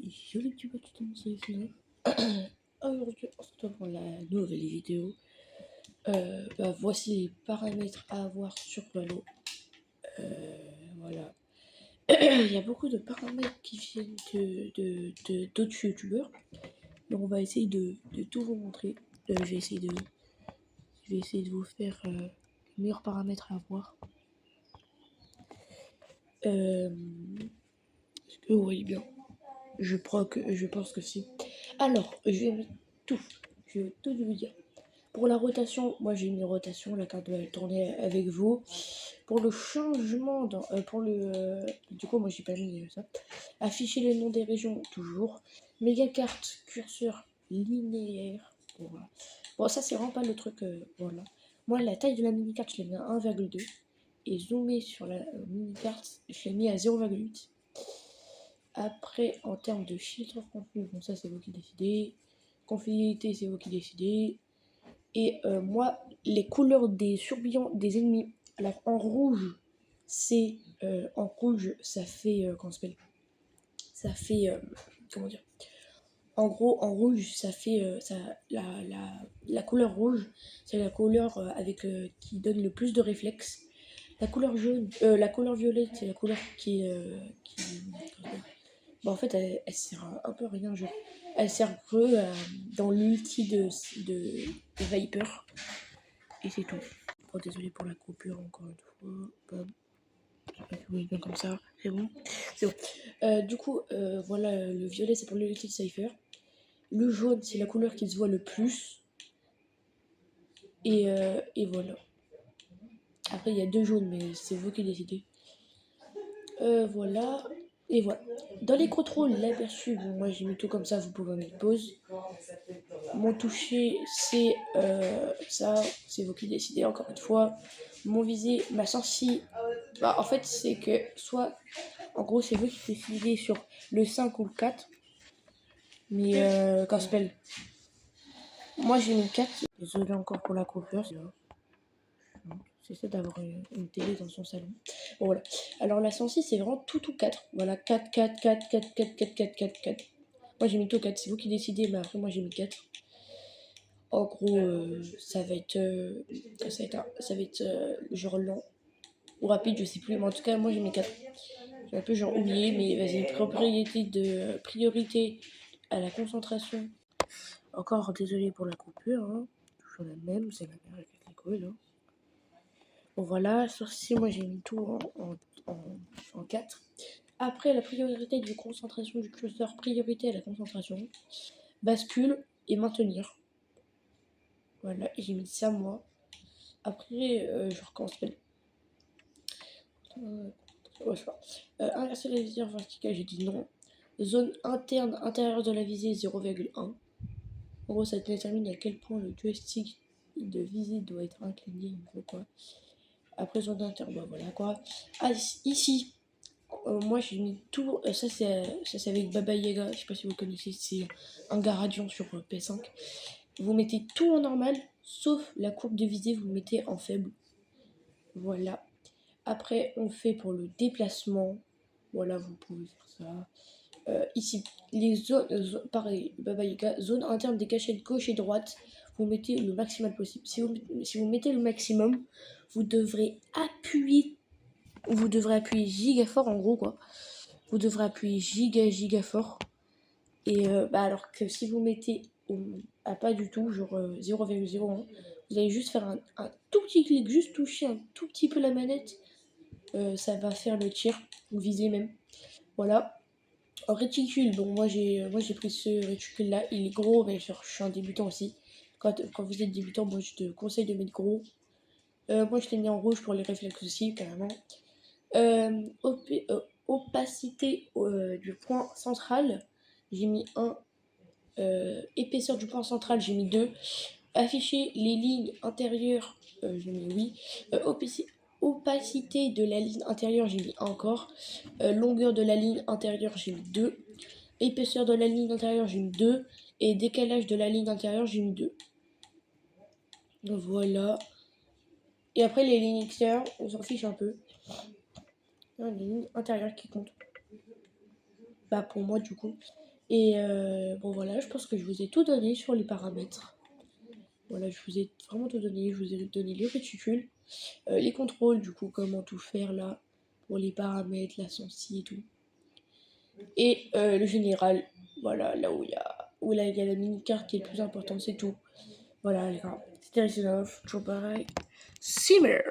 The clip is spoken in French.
Yo les petits potes, tout le monde, c'est Fnac. Aujourd'hui, on se retrouve pour la nouvelle vidéo. Voici les paramètres à avoir sur Valo. Voilà. Il y a beaucoup de paramètres qui viennent d'autres youtubeurs. Donc on va essayer de tout vous montrer. Je vais essayer de vous faire les meilleurs paramètres à avoir. Est-ce que vous voyez bien? Je pense que si. Alors, je vais mettre tout. Je vais tout vous dire. Pour la rotation, moi j'ai mis rotation, la carte doit tourner avec vous. Pour le changement, du coup moi j'ai pas mis ça. Afficher les noms des régions, toujours. Méga carte, curseur linéaire. Voilà. Bon, ça c'est vraiment pas le truc, voilà. Moi la taille de la mini-carte, je l'ai mis à 1,2. Et zoomer sur la mini-carte, je l'ai mis à 0,8. Après, en termes de filtre contenu, bon ça c'est vous qui décidez. Confiabilité, c'est vous qui décidez. Et moi, les couleurs des surbrillants des ennemis, alors en rouge, c'est ça fait comment ça s'appelle? Ça fait comment dire? En gros, en rouge, ça fait la couleur rouge, c'est la couleur qui donne le plus de réflexes. La couleur jaune, la couleur violette, c'est la couleur en fait, elle sert un peu à rien, genre. Elle sert que dans l'ulti de Viper. Et c'est tout. Oh, désolé pour la coupure encore une fois. Oui, bien comme ça, c'est bon. C'est bon. Du coup, voilà, le violet c'est pour l'ulti de Cypher. Le jaune c'est la couleur qui se voit le plus. Et voilà. Après, il y a deux jaunes, mais c'est vous qui décidez. Voilà. Et voilà. Dans les contrôles, l'aperçu, bon, moi j'ai mis tout comme ça, vous pouvez mettre pause. Mon toucher, c'est ça, c'est vous qui décidez encore une fois. Mon visé, ma sensi, en fait, c'est que soit, en gros, c'est vous qui décidez sur le 5 ou le 4. Mais quand spell, moi j'ai mis 4. Désolé encore pour la coupure, c'est ça d'avoir une télé dans son salon. Bon, voilà. Alors la sensi, c'est vraiment tout 4. Voilà, 4, 4, 4, 4, 4, 4, 4, 4, 4. Moi j'ai mis tout 4, c'est vous qui décidez, mais après moi j'ai mis 4. En gros, ça va être genre lent ou rapide, je sais plus, mais en tout cas moi j'ai mis 4. J'ai un peu genre oublié, mais vas-y, priorité à la concentration. Encore désolé pour la coupure, hein. Toujours la même, c'est la mère avec les couilles, là. Bon voilà, si moi j'ai mis tout en 4. Après, la priorité de concentration du cluster, priorité à la concentration, bascule et maintenir. Voilà, j'ai mis ça moi. Après, je recommence. Ouais, je sais pas. Inverser la visée verticale, j'ai dit non. Zone interne intérieure de la visée 0,1. En gros, ça détermine à quel point le joystick de visée doit être incliné ou quoi. Après, zone interne, bah voilà quoi. Ah, ici, moi j'ai mis tout. Ça c'est avec Baba Yaga, je sais pas si vous connaissez, c'est un Garadion sur PS5. Vous mettez tout en normal, sauf la courbe de visée, vous mettez en faible. Voilà. Après, on fait pour le déplacement. Voilà, vous pouvez faire ça. Ici, les zones, pareil, Baba Yaga, zone interne des cachettes gauche et droite, vous mettez le maximum possible. Si vous mettez le maximum, vous devrez appuyer giga fort en gros quoi. Vous devrez appuyer giga fort. Et alors que si vous mettez pas du tout, genre 0,01, vous allez juste faire un tout petit clic, juste toucher un tout petit peu la manette. Ça va faire le tir, vous visez même. Voilà. En réticule, bon moi j'ai pris ce réticule là, il est gros, mais genre, je suis un débutant aussi. Quand vous êtes débutant, moi je te conseille de mettre gros. Moi je l'ai mis en rouge pour les réflexes aussi, carrément. Opacité du point central, j'ai mis 1. Épaisseur du point central, j'ai mis 2. Afficher les lignes intérieures, j'ai mis oui. Opacité de la ligne intérieure, j'ai mis 1 encore. Longueur de la ligne intérieure, j'ai mis 2. Épaisseur de la ligne intérieure, j'ai mis 2. Et décalage de la ligne intérieure, j'ai mis 2. Donc voilà. Et après, les lignes extérieures, on s'en fiche un peu. Les lignes intérieures qui comptent. Bah, pour moi, du coup. Et bon voilà, je pense que je vous ai tout donné sur les paramètres. Voilà, je vous ai vraiment tout donné. Je vous ai donné les réticules, les contrôles, du coup, comment tout faire là, pour les paramètres, la sensi et tout. Et le général, voilà, là où il y a la mini-carte qui est le plus important, c'est tout. Voilà les gars, c'était Resident, toujours pareil. Simmer.